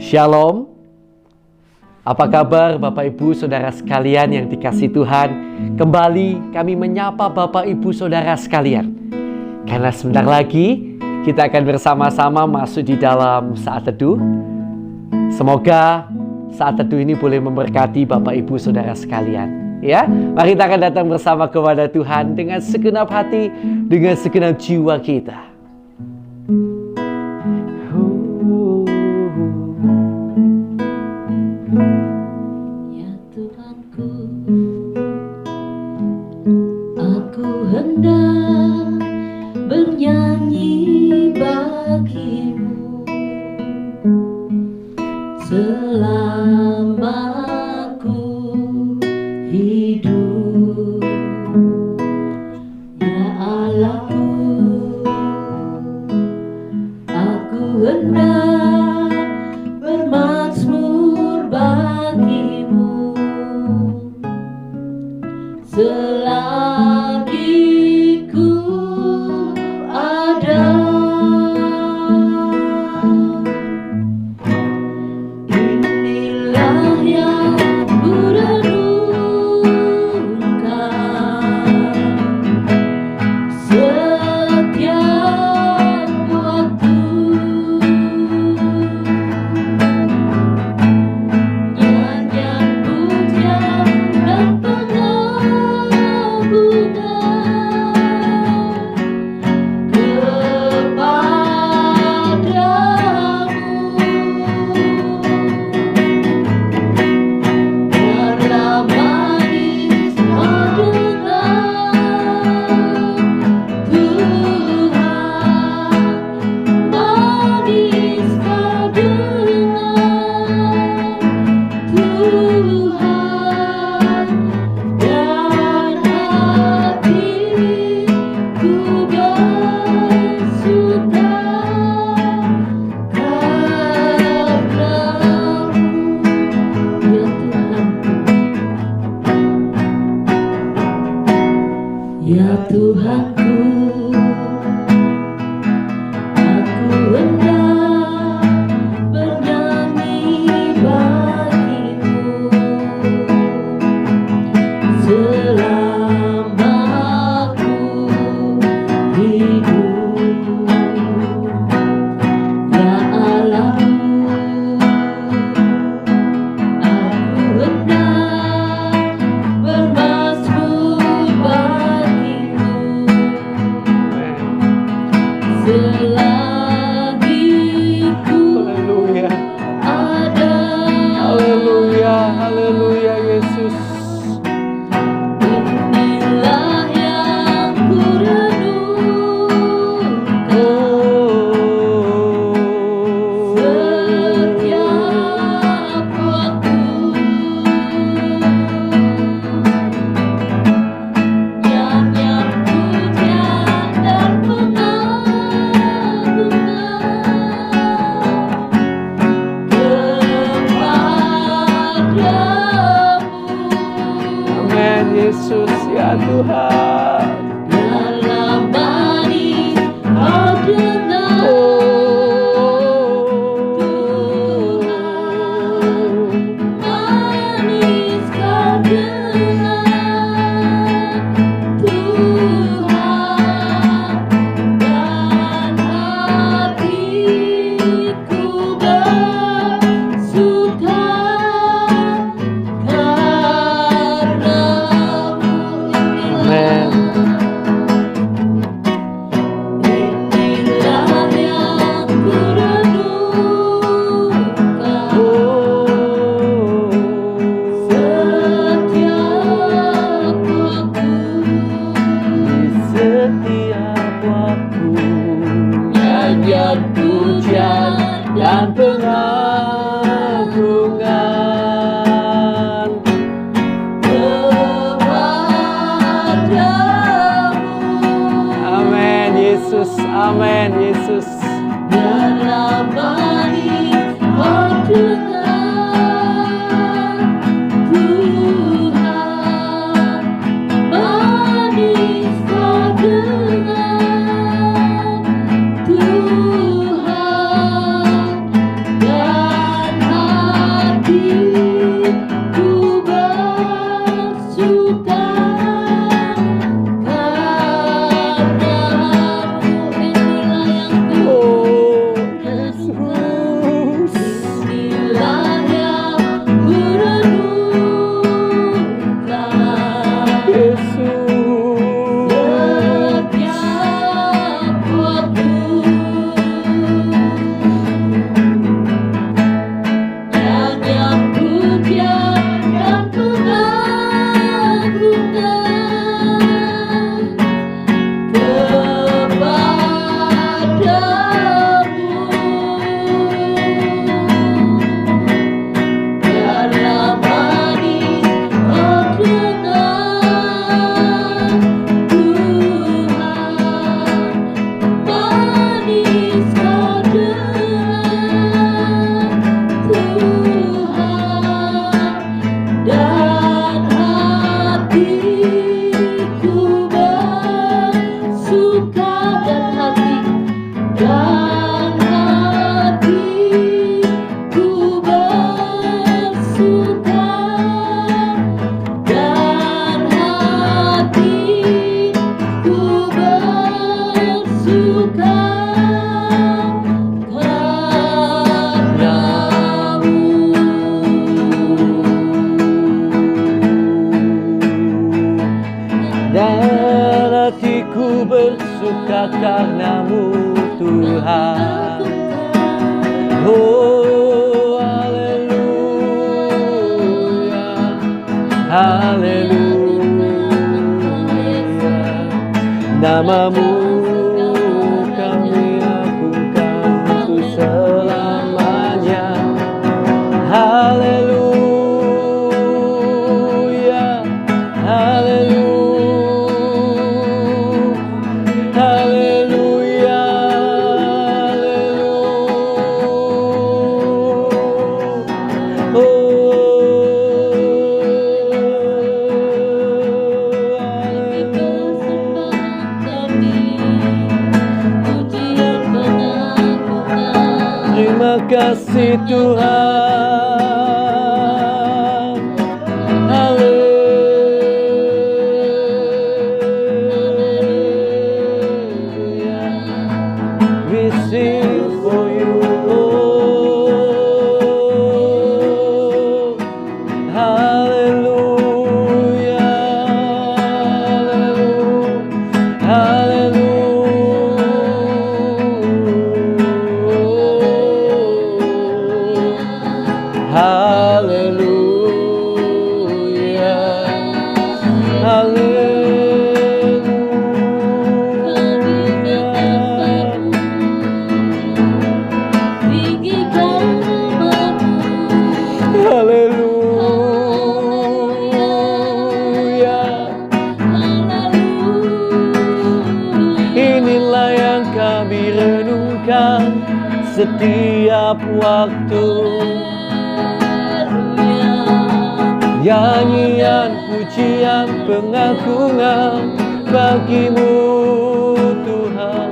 Shalom. Apa kabar Bapak Ibu Saudara sekalian yang dikasihi Tuhan? Kembali kami menyapa Bapak Ibu Saudara sekalian. Karena sebentar lagi kita akan bersama-sama masuk di dalam saat teduh. Semoga saat teduh ini boleh memberkati Bapak Ibu Saudara sekalian. Ya, mari kita akan datang bersama kepada Tuhan dengan segenap hati, dengan segenap jiwa kita. Hendak bernyanyi bagimu selama aku hidup, ya Allahku. Aku hendak bermazmur bagimu selagi Yesus ya Tuhan. Dalam manis ordenan Tuhan, manis ordenan Tuhan, dan hatiku bersuka. Pujian dan pengagungan kepadamu. Amin Yesus, amin Yesus. Dalam manis ordenan Tuhan, manis ordenan Tuhan, dan Tuhan. Oh, haleluya, haleluya. Namamu kami agungkan untuk selamanya. Haleluya, haleluya, haleluya, haleluya. Terima kasih Tuhan. Haleluya. We sing for you, Lord. Haleluya. Haleluya. Haleluya. Inilah yang kami renungkan setiap waktu. Nyanyian, pujian, pengagungan bagimu Tuhan.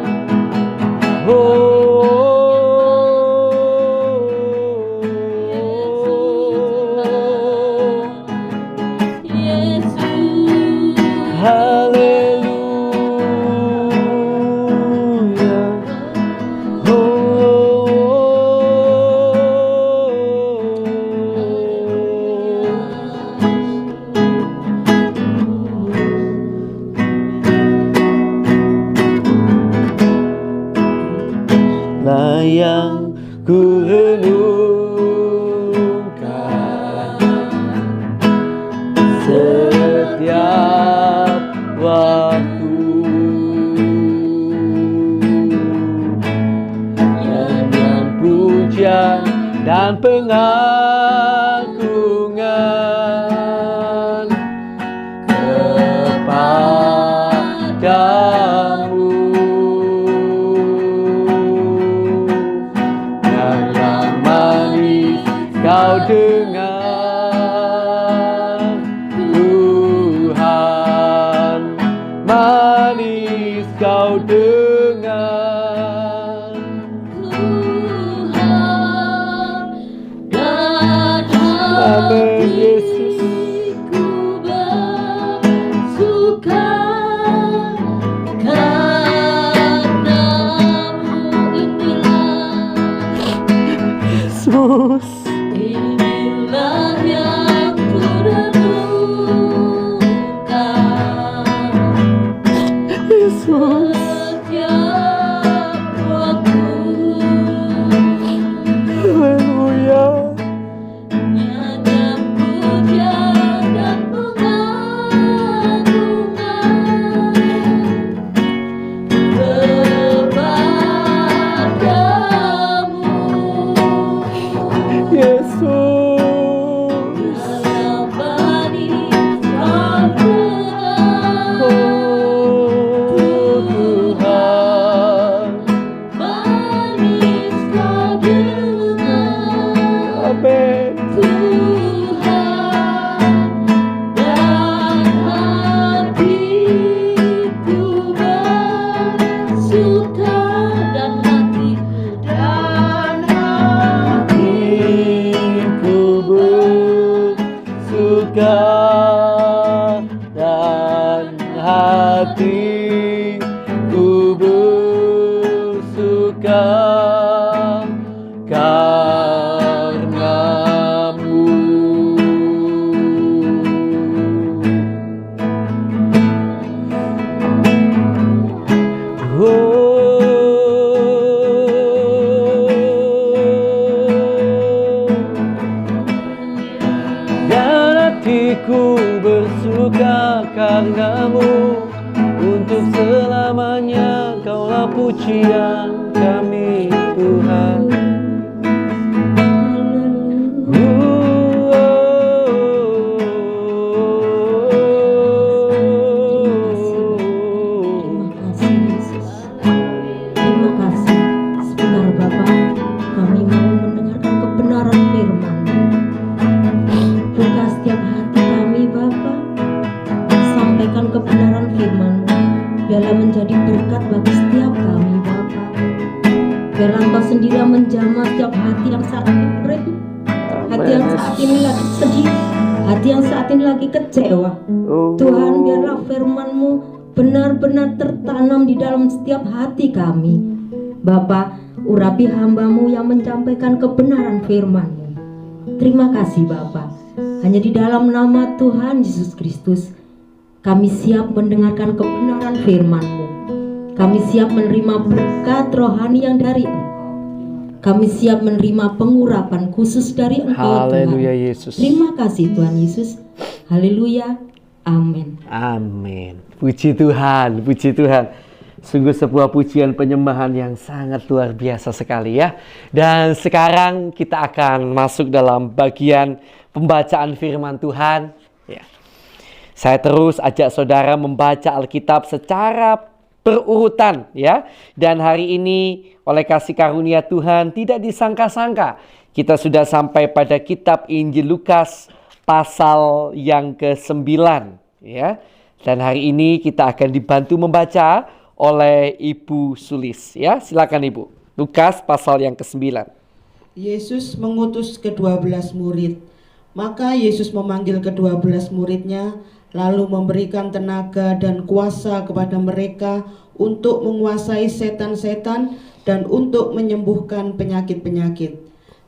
Haleluya. Lah yang ku renungkan setiap waktu. Nyanyian, pujian dan pengagungan kepadamu. Yang manis kau dengar Tuhan, manis kau dengar. Amin Yesus. Yesus. Inilah yang ku renungkan Yesus. setiap waktu. Haleluya. Nyanyian, pujian dan pengagungan kepadamu. Yesus. Yang manis kau dengar Tuhan. manis kau dengar Amin. Tuhan, dan hatiku bersuka, dan Hatiku bersuka dan hatiku bersuka karenamu. Oh, kami Tuhan. Terima kasih. Sebentar Bapak, kami mau mendengarkan kebenaran firman. Buka setiap hati kami Bapak, sampaikan kebenaran firman. Biarlah menjadi berkat bagi setiap kami Bapak. Biarlah Engkau sendiri yang menjamah setiap hati yang saat ini beribu, hati yang saat ini lagi sedih, hati yang saat ini lagi kecewa. Tuhan, biarlah firman-Mu benar-benar tertanam di dalam setiap hati kami. Bapa, urapi hamba-Mu yang menyampaikan kebenaran firman-Mu. Terima kasih Bapa. Hanya di dalam nama Tuhan Yesus Kristus, kami siap mendengarkan kebenaran firman-Mu. Kami siap menerima berkat rohani yang dari Engkau. Kami siap menerima pengurapan khusus dari Engkau Haleluya Tuhan. Yesus. Terima kasih Tuhan Yesus. Haleluya. Amin. Amin. Puji Tuhan, puji Tuhan. Sungguh sebuah pujian penyembahan yang sangat luar biasa sekali ya. Dan sekarang kita akan masuk dalam bagian pembacaan firman Tuhan. Ya. Saya terus ajak saudara membaca Alkitab secara berurutan ya. Dan hari ini oleh kasih karunia Tuhan tidak disangka-sangka kita sudah sampai pada kitab Injil Lukas pasal yang ke-9 ya. Dan hari ini kita akan dibantu membaca oleh Ibu Sulis ya. Silakan Ibu. Lukas pasal yang ke-9. Yesus mengutus ke-12 murid. Maka Yesus memanggil ke-12 muridnya, lalu memberikan tenaga dan kuasa kepada mereka untuk menguasai setan-setan dan untuk menyembuhkan penyakit-penyakit.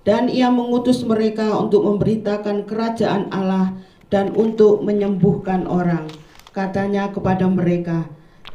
Dan ia mengutus mereka untuk memberitakan kerajaan Allah dan untuk menyembuhkan orang. Katanya kepada mereka,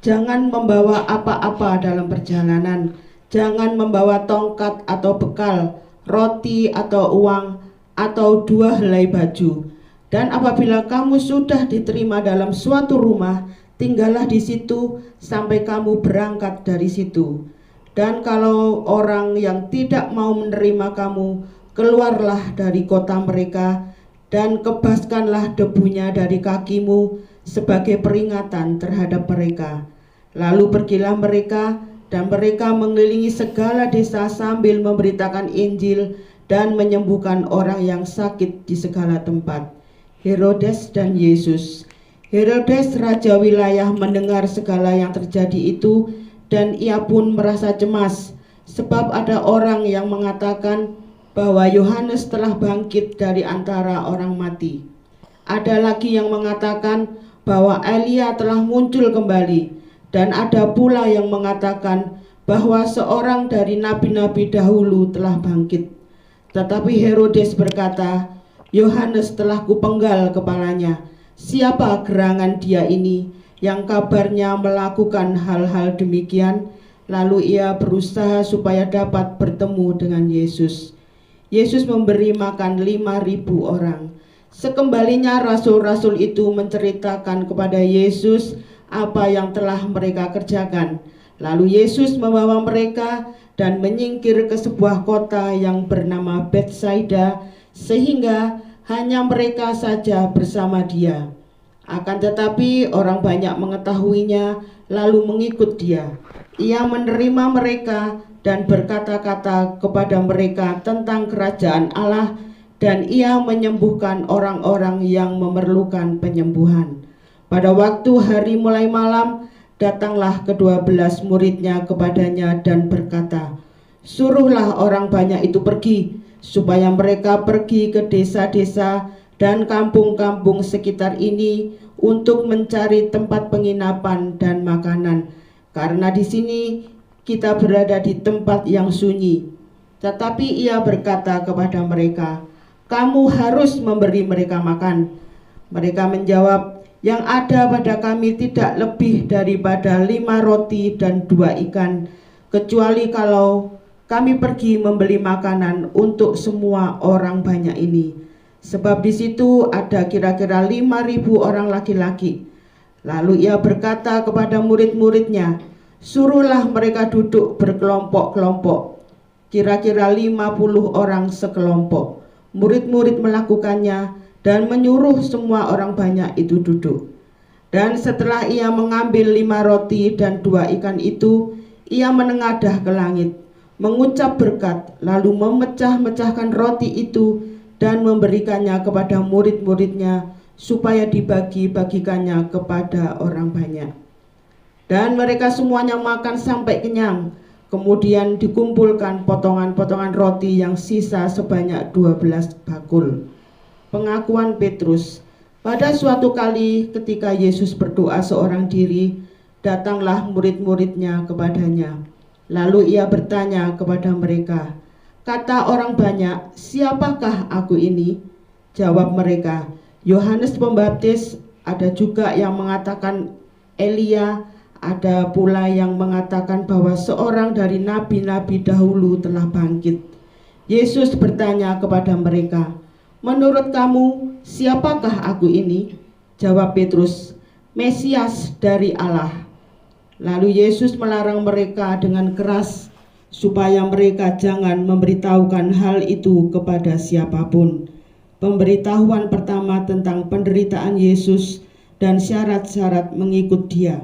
jangan membawa apa-apa dalam perjalanan, jangan membawa tongkat atau bekal, roti atau uang, atau 2 helai baju. Dan apabila kamu sudah diterima dalam suatu rumah, tinggallah di situ sampai kamu berangkat dari situ. Dan kalau orang yang tidak mau menerima kamu, keluarlah dari kota mereka dan kebaskanlah debunya dari kakimu sebagai peringatan terhadap mereka. Lalu pergilah mereka, dan mereka mengelilingi segala desa sambil memberitakan Injil dan menyembuhkan orang yang sakit di segala tempat. Herodes dan Yesus. Herodes raja wilayah mendengar segala yang terjadi itu, dan ia pun merasa cemas, sebab ada orang yang mengatakan bahwa Yohanes telah bangkit dari antara orang mati. Ada lagi yang mengatakan bahwa Elia telah muncul kembali, dan ada pula yang mengatakan bahwa seorang dari nabi-nabi dahulu telah bangkit. Tetapi Herodes berkata, Yohanes telah kupenggal kepalanya. Siapa gerangan dia ini yang kabarnya melakukan hal-hal demikian? Lalu ia berusaha supaya dapat bertemu dengan Yesus. Yesus memberi makan 5.000 orang. Sekembalinya rasul-rasul itu menceritakan kepada Yesus apa yang telah mereka kerjakan. Lalu Yesus membawa mereka dan menyingkir ke sebuah kota yang bernama Betsaida, sehingga hanya mereka saja bersama dia. Akan tetapi orang banyak mengetahuinya lalu mengikut dia. Ia menerima mereka dan berkata-kata kepada mereka tentang kerajaan Allah, dan ia menyembuhkan orang-orang yang memerlukan penyembuhan. Pada waktu hari mulai malam, datanglah ke-12 muridnya kepadanya dan berkata, suruhlah orang banyak itu pergi, supaya mereka pergi ke desa-desa dan kampung-kampung sekitar ini untuk mencari tempat penginapan dan makanan, karena di sini kita berada di tempat yang sunyi. Tetapi ia berkata kepada mereka, kamu harus memberi mereka makan. Mereka menjawab, yang ada pada kami tidak lebih daripada 5 roti dan 2 ikan, kecuali kalau kami pergi membeli makanan untuk semua orang banyak ini. Sebab di situ ada kira-kira 5.000 orang laki-laki. Lalu ia berkata kepada murid-muridnya, Suruhlah mereka duduk berkelompok-kelompok, kira-kira 50 orang sekelompok. Murid-murid melakukannya dan menyuruh semua orang banyak itu duduk. Dan setelah ia mengambil 5 roti dan 2 ikan itu, ia menengadah ke langit, mengucap berkat, lalu memecah-mecahkan roti itu dan memberikannya kepada murid-muridnya supaya dibagi-bagikannya kepada orang banyak. Dan mereka semuanya makan sampai kenyang. Kemudian dikumpulkan potongan-potongan roti yang sisa sebanyak 12 bakul. Pengakuan Petrus. Pada suatu kali ketika Yesus berdoa seorang diri, datanglah murid-muridnya kepadanya. Lalu ia bertanya kepada mereka, "Kata orang banyak, siapakah aku ini?" Jawab mereka, "Yohanes Pembaptis, ada juga yang mengatakan Elia, ada pula yang mengatakan bahwa seorang dari nabi-nabi dahulu telah bangkit." Yesus bertanya kepada mereka, "Menurut kamu, siapakah aku ini?" Jawab Petrus, "Mesias dari Allah." Lalu Yesus melarang mereka dengan keras supaya mereka jangan memberitahukan hal itu kepada siapapun. Pemberitahuan pertama tentang penderitaan Yesus dan syarat-syarat mengikut Dia.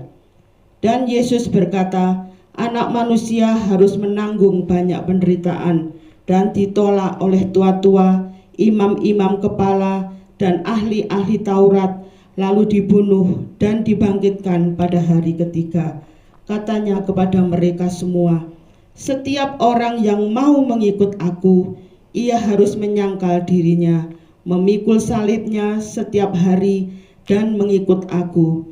Dan Yesus berkata, Anak Manusia harus menanggung banyak penderitaan dan ditolak oleh tua-tua, imam-imam kepala, dan ahli-ahli Taurat, lalu dibunuh dan dibangkitkan pada hari ketiga. Katanya kepada mereka semua, "Setiap orang yang mau mengikut aku, ia harus menyangkal dirinya, memikul salibnya setiap hari, dan mengikut aku.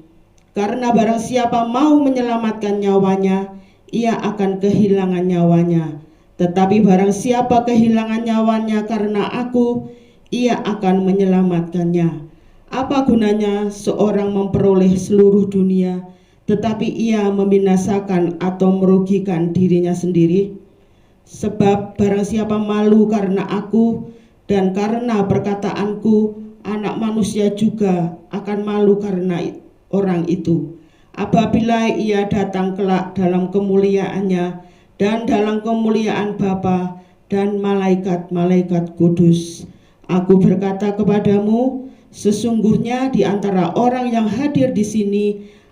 Karena barang siapa mau menyelamatkan nyawanya, ia akan kehilangan nyawanya. Tetapi barang siapa kehilangan nyawanya karena aku, ia akan menyelamatkannya. Apa gunanya seorang memperoleh seluruh dunia, tetapi ia membinasakan atau merugikan dirinya sendiri? Sebab barang siapa malu karena aku dan karena perkataanku, Anak Manusia juga akan malu karena orang itu, apabila ia datang kelak dalam kemuliaannya dan dalam kemuliaan Bapa dan malaikat-malaikat kudus. Aku berkata kepadamu, sesungguhnya di antara orang yang hadir di sini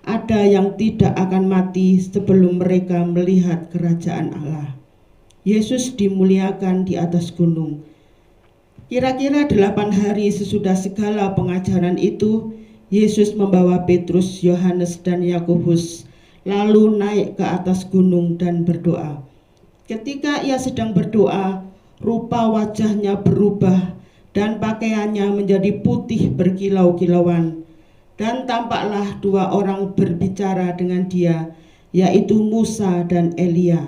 ada yang tidak akan mati sebelum mereka melihat kerajaan Allah." Yesus dimuliakan di atas gunung. Kira-kira 8 hari sesudah segala pengajaran itu, Yesus membawa Petrus, Yohanes, dan Yakobus lalu naik ke atas gunung dan berdoa. Ketika ia sedang berdoa, rupa wajahnya berubah dan pakaiannya menjadi putih berkilau-kilauan. Dan tampaklah 2 orang berbicara dengan dia, yaitu Musa dan Elia.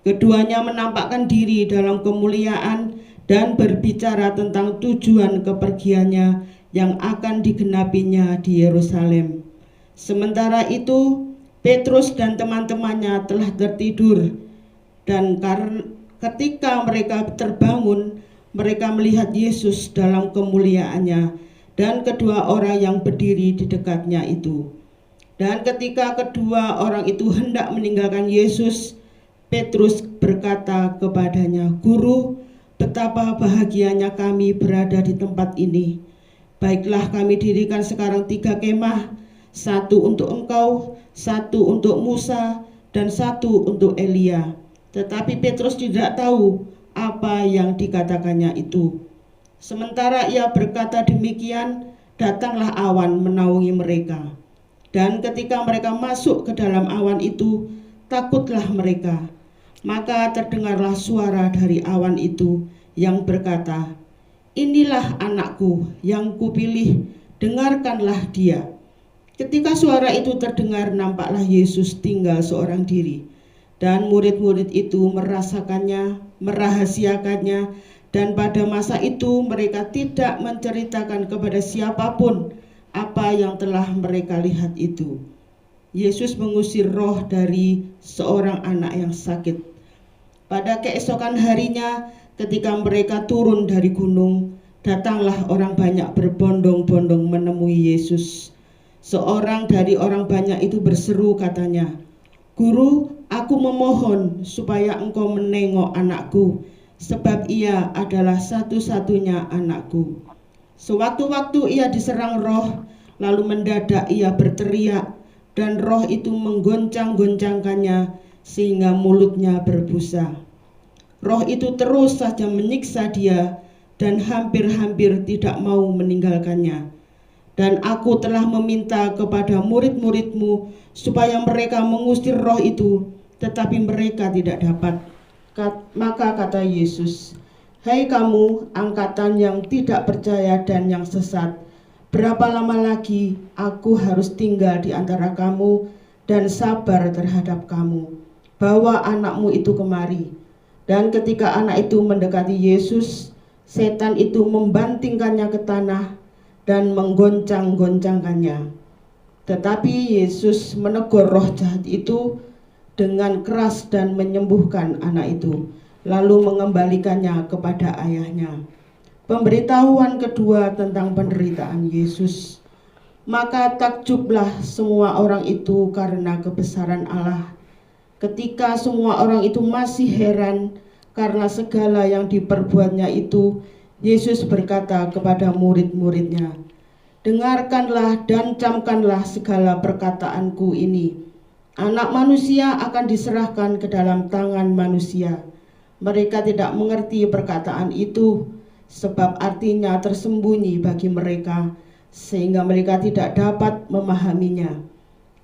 Keduanya menampakkan diri dalam kemuliaan dan berbicara tentang tujuan kepergiannya yang akan digenapinya di Yerusalem. Sementara itu, Petrus dan teman-temannya telah tertidur, dan ketika mereka terbangun, mereka melihat Yesus dalam kemuliaannya dan kedua orang yang berdiri di dekatnya itu. Dan ketika kedua orang itu hendak meninggalkan Yesus, Petrus berkata kepadanya, "Guru, betapa bahagianya kami berada di tempat ini. Baiklah, kami dirikan sekarang 3 kemah, 1 untuk engkau, 1 untuk Musa, dan 1 untuk Elia." Tetapi Petrus tidak tahu apa yang dikatakannya itu. Sementara ia berkata demikian, datanglah awan menaungi mereka. Dan ketika mereka masuk ke dalam awan itu, takutlah mereka. Maka terdengarlah suara dari awan itu yang berkata, "Inilah anakku yang kupilih, dengarkanlah dia." Ketika suara itu terdengar, nampaklah Yesus tinggal seorang diri. Dan murid-murid itu merasakannya, merahasiakannya, dan pada masa itu mereka tidak menceritakan kepada siapapun apa yang telah mereka lihat itu. Yesus mengusir roh dari seorang anak yang sakit. Pada keesokan harinya, ketika mereka turun dari gunung, datanglah orang banyak berbondong-bondong menemui Yesus. Seorang dari orang banyak itu berseru, katanya, Guru, aku memohon supaya engkau menengok anakku, sebab ia adalah satu-satunya anakku. Sewaktu-waktu ia diserang roh, lalu mendadak ia berteriak, dan roh itu menggoncang-goncangkannya sehingga mulutnya berbusa. Roh itu terus saja menyiksa dia dan hampir-hampir tidak mau meninggalkannya. Dan aku telah meminta kepada murid-muridmu supaya mereka mengusir roh itu, tetapi mereka tidak dapat. Maka kata Yesus, "Hai kamu, angkatan yang tidak percaya dan yang sesat, berapa lama lagi aku harus tinggal di antara kamu dan sabar terhadap kamu? Bawa anakmu itu kemari." Dan ketika anak itu mendekati Yesus, setan itu membantingkannya ke tanah dan menggoncang-goncangkannya. Tetapi Yesus menegur roh jahat itu dengan keras dan menyembuhkan anak itu, lalu mengembalikannya kepada ayahnya. Pemberitahuan kedua tentang penderitaan Yesus. Maka takjublah semua orang itu karena kebesaran Allah. Ketika semua orang itu masih heran karena segala yang diperbuatnya itu, Yesus berkata kepada murid-muridnya, "Dengarkanlah dan camkanlah segala perkataanku ini. Anak manusia akan diserahkan ke dalam tangan manusia. Mereka tidak mengerti perkataan itu, sebab artinya tersembunyi bagi mereka, sehingga mereka tidak dapat memahaminya.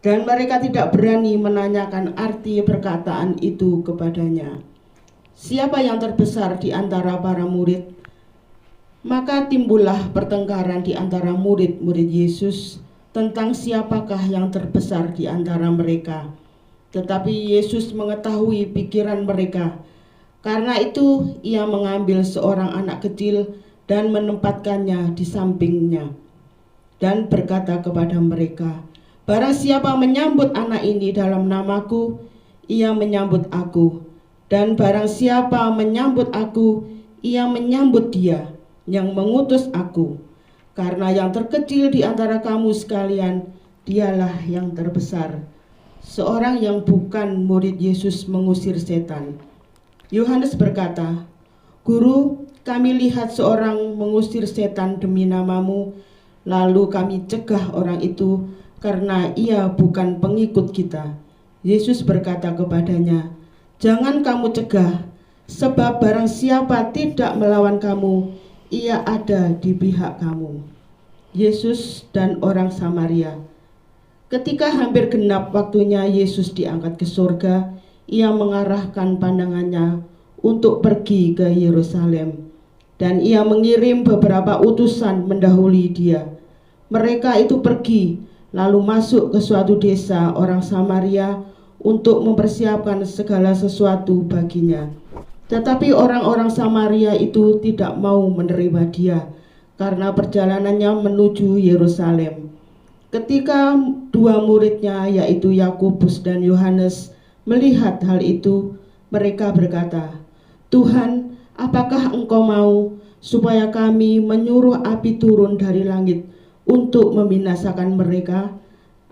Dan mereka tidak berani menanyakan arti perkataan itu kepadanya." Siapa yang terbesar di antara para murid? Maka timbullah pertengkaran di antara murid-murid Yesus tentang siapakah yang terbesar di antara mereka. Tetapi Yesus mengetahui pikiran mereka. Karena itu ia mengambil seorang anak kecil dan menempatkannya di sampingnya, dan berkata kepada mereka, "Barang siapa menyambut anak ini dalam namaku, ia menyambut aku. Dan barang siapa menyambut aku, ia menyambut dia yang mengutus aku. Karena yang terkecil di antara kamu sekalian, dialah yang terbesar." Seorang yang bukan murid Yesus mengusir setan. Yohanes berkata, "Guru, kami lihat seorang mengusir setan demi namamu, lalu kami cegah orang itu karena ia bukan pengikut kita." Yesus berkata kepadanya, "Jangan kamu cegah, sebab barang siapa tidak melawan kamu, ia ada di pihak kamu." Yesus dan orang Samaria. Ketika hampir genap waktunya Yesus diangkat ke surga, ia mengarahkan pandangannya untuk pergi ke Yerusalem, dan ia mengirim beberapa utusan mendahului dia. Mereka itu pergi lalu masuk ke suatu desa orang Samaria untuk mempersiapkan segala sesuatu baginya. Tetapi orang-orang Samaria itu tidak mau menerima dia karena perjalanannya menuju Yerusalem. Ketika dua muridnya, yaitu Yakobus dan Yohanes, melihat hal itu, mereka berkata, "Tuhan, apakah Engkau mau supaya kami menyuruh api turun dari langit untuk membinasakan mereka?"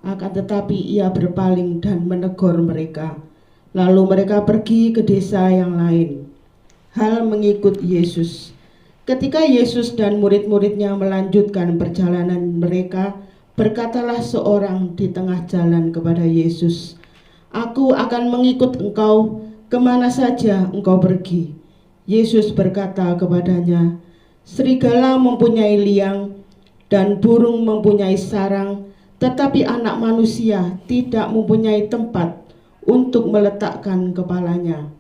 Akan tetapi ia berpaling dan menegur mereka. Lalu mereka pergi ke desa yang lain. Hal mengikut Yesus. Ketika Yesus dan murid-muridnya melanjutkan perjalanan mereka, berkatalah seorang di tengah jalan kepada Yesus, "Aku akan mengikut Engkau kemana saja Engkau pergi." Yesus berkata kepadanya, "Serigala mempunyai liang dan burung mempunyai sarang, tetapi anak manusia tidak mempunyai tempat untuk meletakkan kepalanya."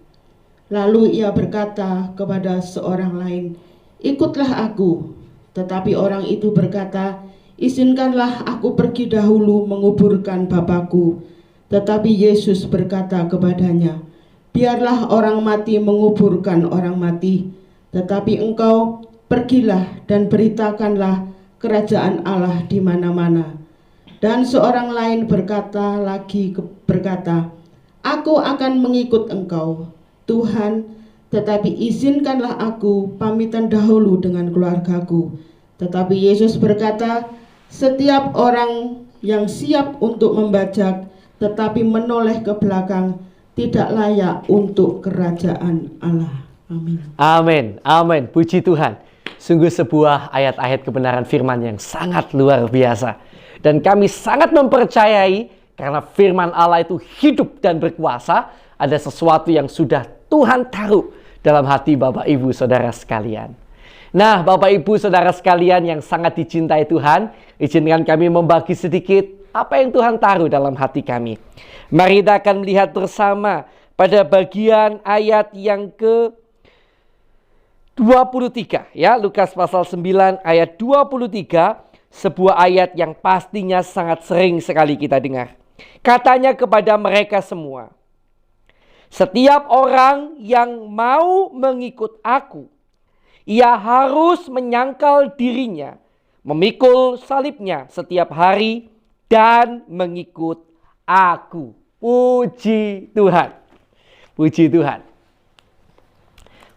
Lalu ia berkata kepada seorang lain, "Ikutlah aku." Tetapi orang itu berkata, "Izinkanlah aku pergi dahulu menguburkan Bapakku." Tetapi Yesus berkata kepadanya, "Biarlah orang mati menguburkan orang mati, tetapi engkau pergilah dan beritakanlah kerajaan Allah di mana-mana." Dan seorang lain berkata, "Aku akan mengikut Engkau, Tuhan, tetapi izinkanlah aku pamitan dahulu dengan keluargaku." Tetapi Yesus berkata, "Setiap orang yang siap untuk membajak tetapi menoleh ke belakang tidak layak untuk kerajaan Allah. Amin. Amin, amin. Puji Tuhan. Sungguh sebuah ayat-ayat kebenaran firman yang sangat luar biasa. Dan kami sangat mempercayai karena firman Allah itu hidup dan berkuasa. Ada sesuatu yang sudah Tuhan taruh dalam hati Bapak Ibu Saudara sekalian. Nah, Bapak Ibu Saudara sekalian yang sangat dicintai Tuhan, izinkan kami membagi sedikit apa yang Tuhan taruh dalam hati kami. Mari kita akan melihat bersama pada bagian ayat yang ke-23 ya, Lukas pasal 9 ayat 23, sebuah ayat yang pastinya sangat sering sekali kita dengar. Katanya kepada mereka semua, setiap orang yang mau mengikut aku, ia harus menyangkal dirinya, memikul salibnya setiap hari dan mengikut aku. Puji Tuhan. Puji Tuhan.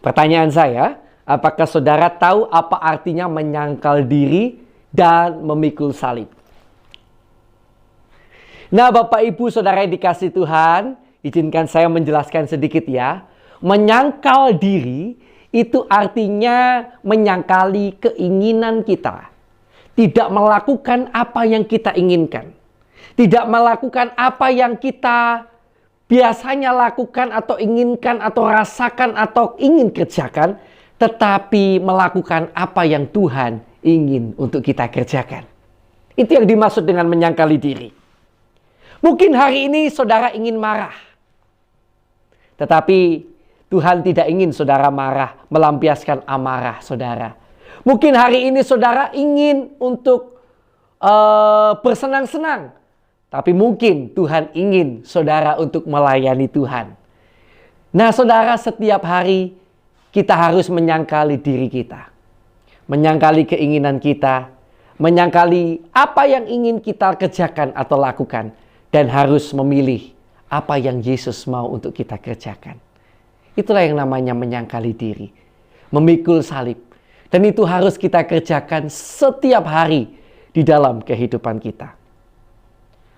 Pertanyaan saya, apakah saudara tahu apa artinya menyangkal diri dan memikul salib? Nah, Bapak Ibu Saudara yang dikasih Tuhan, izinkan saya menjelaskan sedikit ya. Menyangkal diri itu artinya menyangkali keinginan kita. Tidak melakukan apa yang kita inginkan. Tidak melakukan apa yang kita biasanya lakukan atau inginkan atau rasakan atau ingin kerjakan. Tetapi melakukan apa yang Tuhan ingin untuk kita kerjakan. Itu yang dimaksud dengan menyangkali diri. Mungkin hari ini saudara ingin marah. Tetapi Tuhan tidak ingin saudara marah, melampiaskan amarah saudara. Mungkin hari ini saudara ingin untuk bersenang-senang. Tapi mungkin Tuhan ingin saudara untuk melayani Tuhan. Nah saudara, setiap hari kita harus menyangkali diri kita. Menyangkali keinginan kita. Menyangkali apa yang ingin kita kerjakan atau lakukan. Dan harus memilih apa yang Yesus mau untuk kita kerjakan. Itulah yang namanya menyangkali diri. Memikul salib. Dan itu harus kita kerjakan setiap hari di dalam kehidupan kita.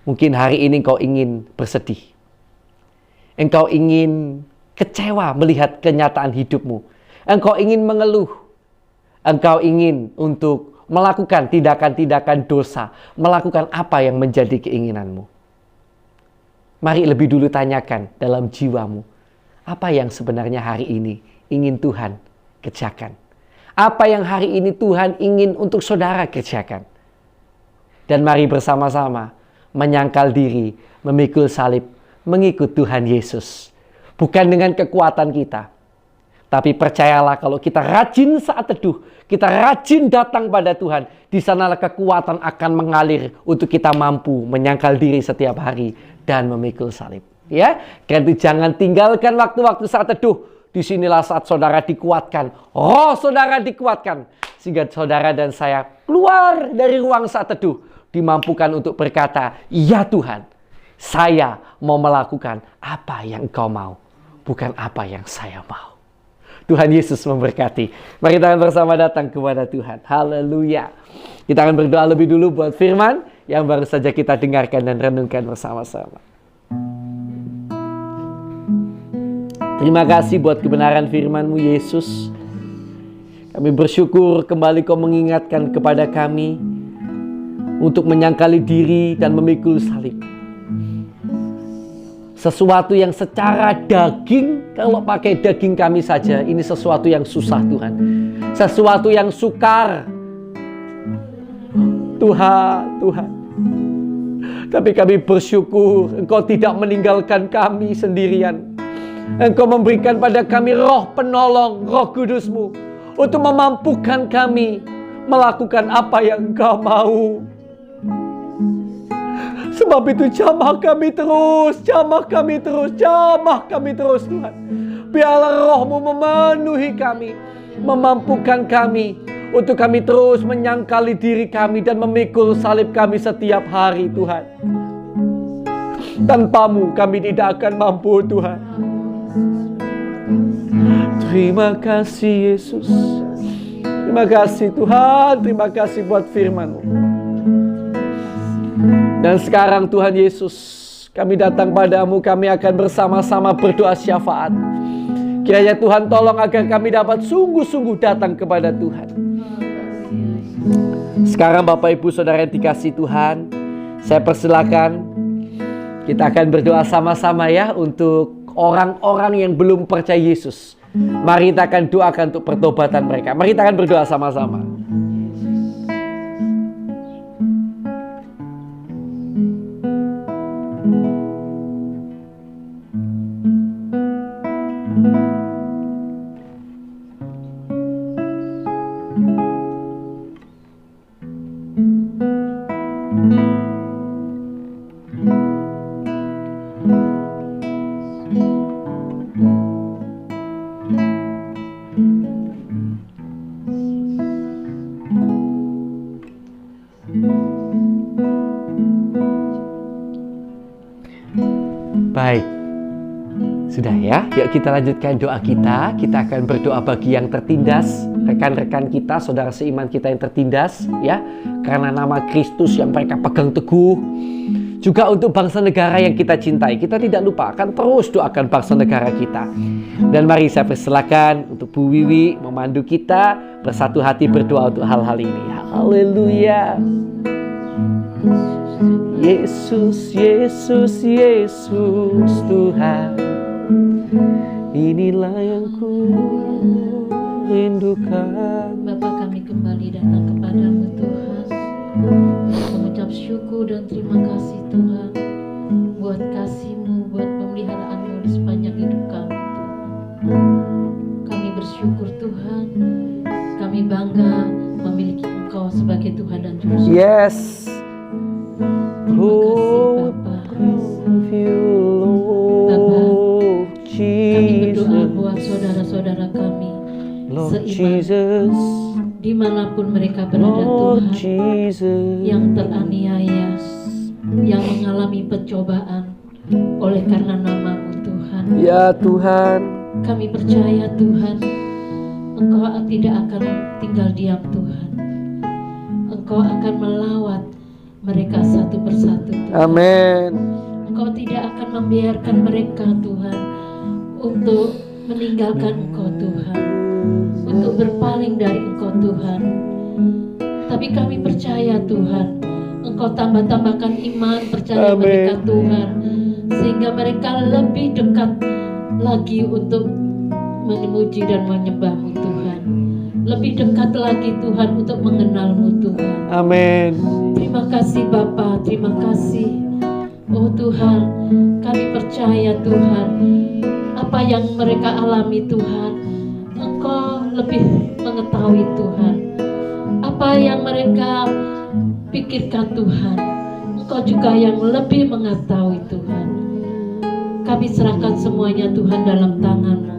Mungkin hari ini engkau ingin bersedih. Engkau ingin kecewa melihat kenyataan hidupmu. Engkau ingin mengeluh. Engkau ingin untuk melakukan tindakan-tindakan dosa. Melakukan apa yang menjadi keinginanmu. Mari lebih dulu tanyakan dalam jiwamu. Apa yang sebenarnya hari ini ingin Tuhan kerjakan? Apa yang hari ini Tuhan ingin untuk saudara kerjakan? Dan mari bersama-sama menyangkal diri, memikul salib, mengikut Tuhan Yesus. Bukan dengan kekuatan kita. Tapi percayalah kalau kita rajin saat teduh, kita rajin datang pada Tuhan, di sanalah kekuatan akan mengalir untuk kita mampu menyangkal diri setiap hari dan memikul salib. Ya, karena itu jangan tinggalkan waktu-waktu saat teduh. Disinilah saat saudara dikuatkan, roh saudara dikuatkan, sehingga saudara dan saya keluar dari ruang saat teduh, dimampukan untuk berkata, ya Tuhan, saya mau melakukan apa yang Engkau mau, bukan apa yang saya mau. Tuhan Yesus memberkati. Mari kita bersama datang kepada Tuhan. Haleluya. Kita akan berdoa lebih dulu buat firman yang baru saja kita dengarkan dan renungkan bersama-sama. Terima kasih buat kebenaran firman-Mu Yesus. Kami bersyukur kembali Kau mengingatkan kepada kami untuk menyangkali diri dan memikul salib. Sesuatu yang secara daging, kalau pakai daging kami saja, ini sesuatu yang susah Tuhan. Sesuatu yang sukar. Tuhan. Tapi kami bersyukur Engkau tidak meninggalkan kami sendirian. Engkau memberikan pada kami roh penolong, roh kudus-Mu, untuk memampukan kami melakukan apa yang Engkau mau. Sebab itu jamah kami terus Tuhan. Biarlah roh-Mu memenuhi kami, memampukan kami, untuk kami terus menyangkali diri kami dan memikul salib kami setiap hari Tuhan. Tanpa-Mu kami tidak akan mampu Tuhan. Terima kasih Yesus. Terima kasih Tuhan. Terima kasih buat firman-Mu. Dan sekarang Tuhan Yesus, kami datang padamu, kami akan bersama-sama berdoa syafaat. Kiranya Tuhan tolong agar kami dapat sungguh-sungguh datang kepada Tuhan. Sekarang Bapak Ibu Saudara yang dikasihi Tuhan, saya persilakan kita akan berdoa sama-sama ya untuk orang-orang yang belum percaya Yesus. Mari kita akan doakan untuk pertobatan mereka. Mari kita akan berdoa sama-sama. Baik, sudah ya. Yuk kita lanjutkan doa kita. Kita akan berdoa bagi yang tertindas, rekan-rekan kita, saudara seiman kita yang tertindas, ya, karena nama Kristus yang mereka pegang teguh. Juga untuk bangsa negara yang kita cintai. Kita tidak lupa akan terus doakan bangsa negara kita. Dan mari saya persilakan untuk Bu Wiwi memandu kita bersatu hati berdoa untuk hal-hal ini. Haleluya. Yesus, Yesus, Yesus Tuhan, inilah yang ku rindukan. Bapa, kami kembali datang kepadamu Tuhan, mengucap syukur dan terima kasih Tuhan buat kasih-Mu, buat pemeliharaanmu di sepanjang hidup kami Tuhan. Kami bersyukur Tuhan, kami bangga memiliki Engkau sebagai Tuhan dan Juru Selamat. Yes. Terima kasih Bapa. Bapa, kami berdoa buat saudara-saudara kami seiman, dimanapun mereka berada Tuhan, yang teraniaya, yang mengalami pencobaan oleh karena nama-Mu Tuhan. Ya Tuhan, kami percaya Tuhan, Engkau tidak akan tinggal diam Tuhan. Engkau akan melawat mereka satu persatu Tuhan. amin. Engkau tidak akan membiarkan mereka Tuhan untuk meninggalkan Engkau Tuhan, untuk berpaling dari Engkau Tuhan. Tapi kami percaya Tuhan, Engkau tambah-tambahkan iman percaya Amin. mereka Tuhan, sehingga mereka lebih dekat lagi untuk memuji dan menyembah-Mu Tuhan. Lebih dekat lagi Tuhan untuk mengenal-Mu Tuhan. Amin. Terima kasih Bapa, terima kasih. Oh Tuhan, kami percaya Tuhan, apa yang mereka alami Tuhan, Engkau lebih mengetahui Tuhan. Apa yang mereka pikirkan Tuhan, Engkau juga yang lebih mengetahui Tuhan. Kami serahkan semuanya Tuhan dalam tangan-Mu.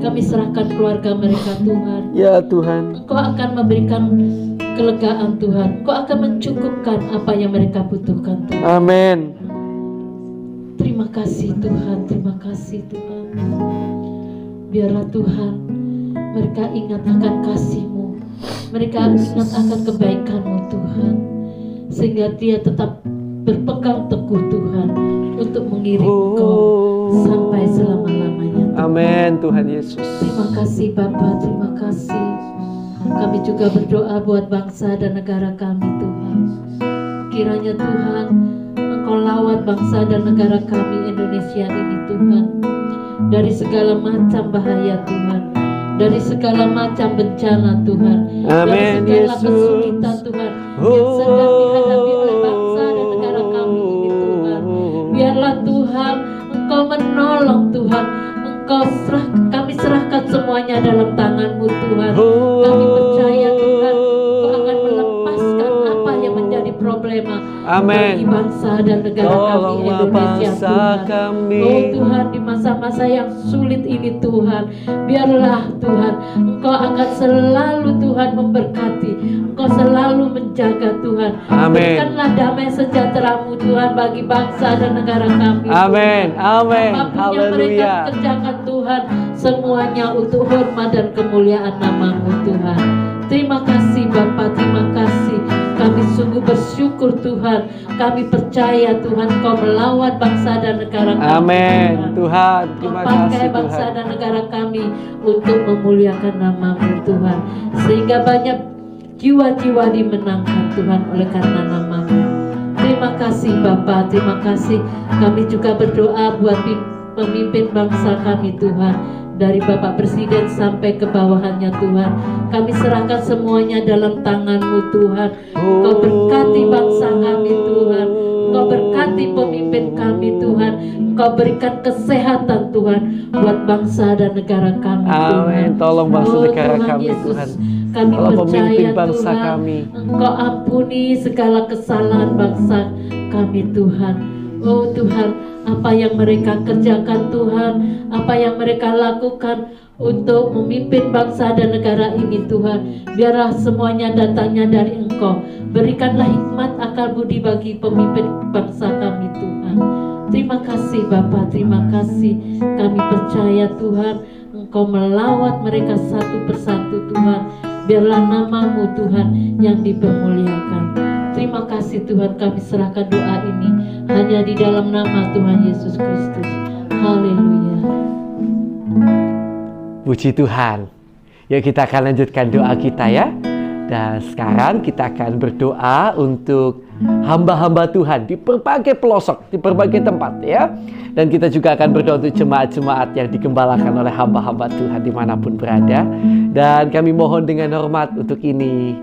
Kami serahkan keluarga mereka Tuhan. Ya Tuhan, Engkau akan memberikan kelegaan Tuhan. Engkau akan mencukupkan apa yang mereka butuhkan Tuhan. amin. Terima kasih Tuhan, terima kasih Tuhan. Biarlah Tuhan, mereka ingat akan kasih-Mu, mereka ingat akan kebaikan-Mu Tuhan, sehingga dia tetap berpegang teguh Tuhan untuk mengiring Engkau sampai selama-lamanya Tuhan. Amin Tuhan Yesus. Terima kasih Bapa, terima kasih. Kami juga berdoa buat bangsa dan negara kami Tuhan. Kiranya Tuhan, Engkau lawat bangsa dan negara kami Indonesia ini Tuhan, dari segala macam bahaya Tuhan, dari segala macam bencana Tuhan, Amin, dari segala Yesus. kesulitan Tuhan yang sedang dihadapi oleh bangsa dan negara kami ini Tuhan. Biarlah Tuhan Engkau menolong Tuhan. Kami serahkan semuanya dalam tangan-Mu Tuhan. Kami percaya Tuhan, Engkau akan melepaskan apa yang menjadi problema Amin. bagi bangsa dan negara kami Tolonglah Indonesia bangsa Tuhan. kami. Oh Tuhan, di masa-masa yang sulit ini Tuhan, biarlah Tuhan Engkau akan selalu Tuhan memberkati, Engkau selalu menjaga Tuhan. Amin. Berikanlah damai sejahtera-Mu Tuhan bagi bangsa dan negara kami. Amin, amin. Apapun yang mereka Haleluya. kerjakan Tuhan, semuanya untuk hormat dan kemuliaan nama-Mu Tuhan. Terima kasih Bapa, terima kasih. Kami sungguh bersyukur Tuhan. Kami percaya Tuhan Kau melawat bangsa dan negara kami. Amin. Tuhan. Tuhan, Kau terima pakai kasih bangsa Tuhan. dan negara kami untuk memuliakan nama-Mu Tuhan. Sehingga banyak jiwa-jiwa dimenangkan Tuhan oleh karena nama-Mu. Terima kasih Bapa, terima kasih. Kami juga berdoa buat pemimpin bangsa kami Tuhan. Dari Bapak Presiden sampai ke bawahannya Tuhan. Kami serahkan semuanya dalam tangan-Mu Tuhan. Kau berkati bangsa kami Tuhan. Kau berkati pemimpin kami Tuhan. Kau berikan kesehatan Tuhan buat bangsa dan negara kami Tuhan. Amin. Tolong bangsa Oh, negara Tuhan kami Yesus, Tuhan. kami Tolong percaya pemimpin bangsa Tuhan, kami. Engkau ampuni segala kesalahan bangsa kami Tuhan. Oh Tuhan, apa yang mereka kerjakan Tuhan, apa yang mereka lakukan untuk memimpin bangsa dan negara ini Tuhan, biarlah semuanya datangnya dari Engkau. Berikanlah hikmat akal budi bagi pemimpin bangsa kami Tuhan. Terima kasih Bapa, terima kasih. Kami percaya Tuhan, Engkau melawat mereka satu persatu Tuhan. Biarlah nama-Mu Tuhan yang dipermuliakan. Terima kasih Tuhan, kami serahkan doa ini hanya di dalam nama Tuhan Yesus Kristus. Haleluya. Puji Tuhan. Yuk kita akan lanjutkan doa kita ya. Dan sekarang kita akan berdoa untuk hamba-hamba Tuhan di berbagai pelosok, di berbagai tempat ya. Dan kita juga akan berdoa untuk jemaat-jemaat yang digembalakan oleh hamba-hamba Tuhan dimanapun berada. Dan kami mohon dengan hormat untuk ini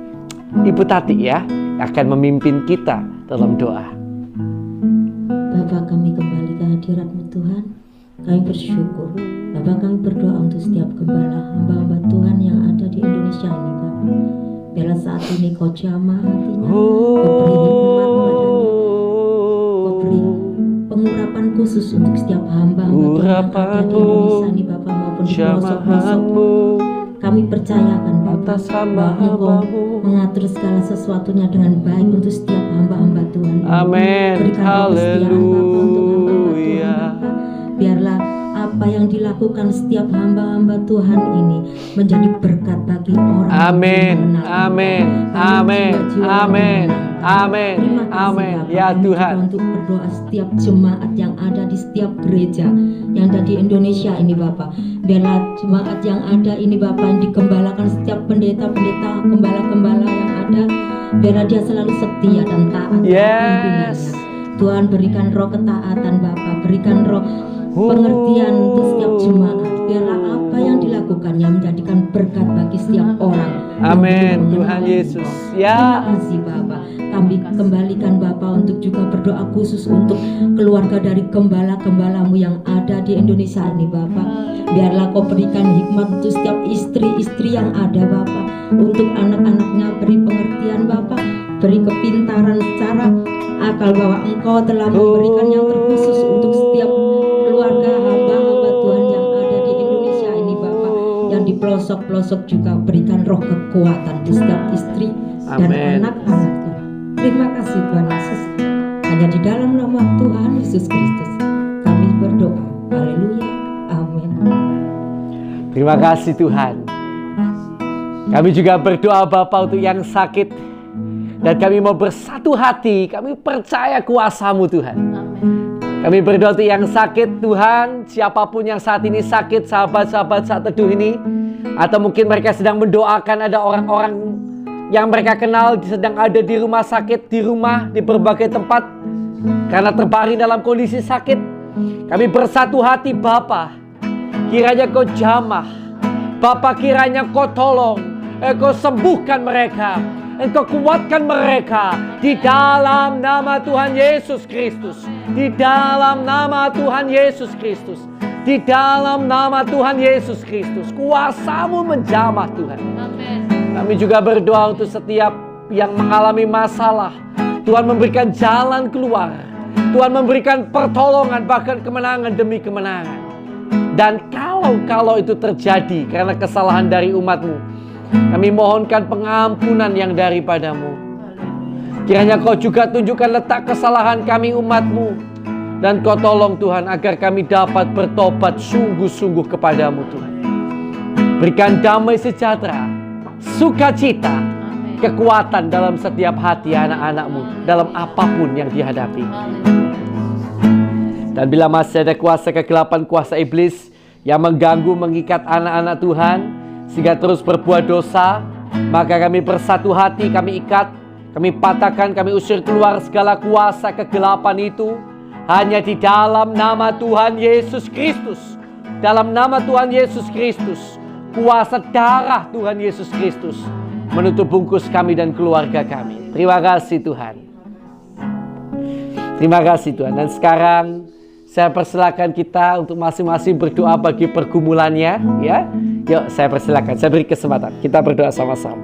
Ibu Tati ya, akan memimpin kita dalam doa. Bapa, kami kembali ke hadirat-Mu Tuhan. Kami bersyukur. Bapa, kami berdoa untuk setiap gembala hamba-hamba Tuhan yang ada di Indonesia ini Bapa. Biarlah saat ini Kau jamah hatinya, Kau beri hikmat padanya, Kau beri pengurapan khusus untuk setiap hamba-hamba Tuhan yang ada di Indonesia ini Bapa, maupun di pelosok-pelosok. Kami percayakan Bapa bahwa Engkau mengatur segala sesuatunya dengan baik untuk setiap hamba-hamba Tuhan ini. Amin. Berikan kesetiaan Bapa untuk hamba-hamba Tuhan Haleluya. Bapa. Biarlah apa yang dilakukan setiap hamba-hamba Tuhan ini menjadi berkat bagi orang Amin. yang mengenal Engkau. Amin. Bagi Amin. jiwa-jiwa yang Amin. mengenal Engkau. Amin. Terima kasih Amin. Bapa. Ya Kami Tuhan. juga untuk berdoa setiap jemaat yang ada di setiap gereja yang ada di Indonesia ini Bapa. Biarlah jemaat yang ada ini Bapa, yang digembalakan setiap pendeta-pendeta, gembala-gembala yang ada, biarlah dia selalu setia dan taat pimpinannya. Yes. Tuhan, berikan roh ketaatan Bapa, berikan roh pengertian untuk setiap jemaat. Biarlah apa yang dilakukannya menjadikan berkat bagi setiap orang. Amin. Yang Tuhan mengenal Yesus. Engkau. Ya. Terima kasih Bapa. Kami kembalikan Bapa untuk juga berdoa khusus untuk keluarga dari gembala-gembalamu yang ada di Indonesia ini Bapa. Biarlah Kau berikan hikmat untuk setiap istri-istri yang ada Bapa. Untuk anak-anaknya beri pengertian Bapa. Beri kepintaran secara akal bahwa Engkau telah memberikan yang terkhusus untuk setiap keluarga hamba-hamba Tuhan yang ada di Indonesia ini Bapa. Yang di pelosok-pelosok juga berikan roh kekuatan di setiap istri dan Amin. anak-anaknya. Terima kasih Tuhan Yesus. Hanya di dalam nama Tuhan Yesus Kristus kami berdoa. Haleluya. Amin. Terima kasih Tuhan. Kami juga berdoa Bapa untuk yang sakit. Dan kami mau bersatu hati. Kami percaya kuasa-Mu Tuhan. Kami berdoa untuk yang sakit Tuhan. Siapapun yang saat ini sakit, sahabat-sahabat saat teduh ini. Atau mungkin mereka sedang mendoakan ada orang-orang yang mereka kenal sedang ada di rumah sakit, di rumah, di berbagai tempat. Karena terbaring dalam kondisi sakit. Kami bersatu hati Bapa. Kiranya Kau jamah. Bapa, kiranya Kau tolong. Engkau sembuhkan mereka. Engkau kuatkan mereka. Di dalam nama Tuhan Yesus Kristus. Di dalam nama Tuhan Yesus Kristus. Di dalam nama Tuhan Yesus Kristus. Kuasa-Mu menjamah Tuhan. Amin. Kami juga berdoa untuk setiap yang mengalami masalah. Tuhan memberikan jalan keluar. Tuhan memberikan pertolongan, bahkan kemenangan demi kemenangan. Dan kalau itu terjadi karena kesalahan dari umat-Mu, kami mohonkan pengampunan yang daripada-Mu. Kiranya Kau juga tunjukkan letak kesalahan kami umat-Mu. Dan Kau tolong Tuhan agar kami dapat bertobat sungguh-sungguh kepada-Mu Tuhan. Berikan damai sejahtera, sukacita, kekuatan dalam setiap hati anak-anak-Mu dalam apapun yang dihadapi. Dan bila masih ada kuasa kegelapan, kuasa iblis yang mengganggu, mengikat anak-anak Tuhan sehingga terus berbuat dosa, maka kami bersatu hati, kami ikat, kami patahkan, kami usir keluar segala kuasa kegelapan itu hanya di dalam nama Tuhan Yesus Kristus. Dalam nama Tuhan Yesus Kristus, kuasa darah Tuhan Yesus Kristus menutup bungkus kami dan keluarga kami. Terima kasih Tuhan. Terima kasih Tuhan. Dan sekarang saya persilakan kita untuk masing-masing berdoa bagi pergumulannya, ya. Yuk, saya persilakan. Saya beri kesempatan. Kita berdoa sama-sama.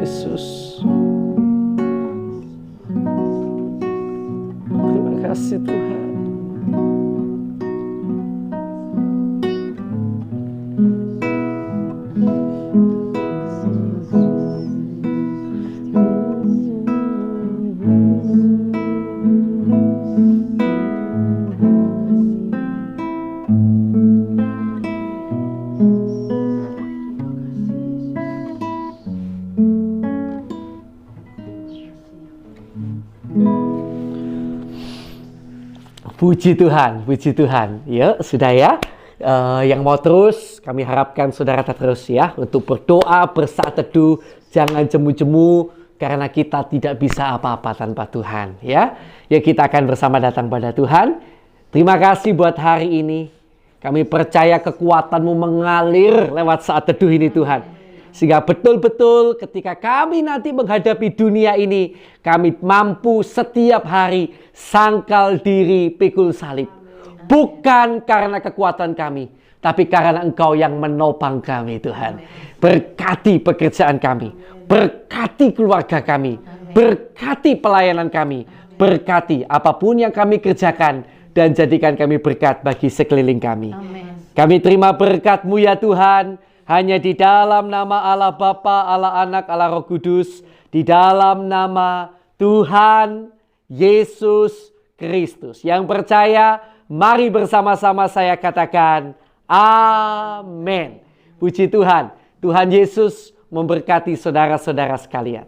Yesus, terima kasih Tuhan. Puji Tuhan, puji Tuhan. Ya, sudah ya. Yang mau terus, kami harapkan saudara terus ya untuk berdoa, bersaat teduh, jangan jemu-jemu karena kita tidak bisa apa-apa tanpa Tuhan. Ya, kita akan bersama datang pada Tuhan. Terima kasih buat hari ini. Kami percaya kekuatan-Mu mengalir lewat saat teduh ini Tuhan. Sehingga betul-betul ketika kami nanti menghadapi dunia ini, kami mampu setiap hari sangkal diri pikul salib. Bukan karena kekuatan kami, tapi karena Engkau yang menopang kami Tuhan. Berkati pekerjaan kami, berkati keluarga kami, berkati pelayanan kami, berkati apapun yang kami kerjakan, dan jadikan kami berkat bagi sekeliling kami. Kami terima berkat-Mu ya Tuhan. Hanya di dalam nama Allah Bapa, Allah Anak, Allah Roh Kudus. Di dalam nama Tuhan Yesus Kristus. Yang percaya, mari bersama-sama saya katakan, amin. Puji Tuhan. Tuhan Yesus memberkati saudara-saudara sekalian.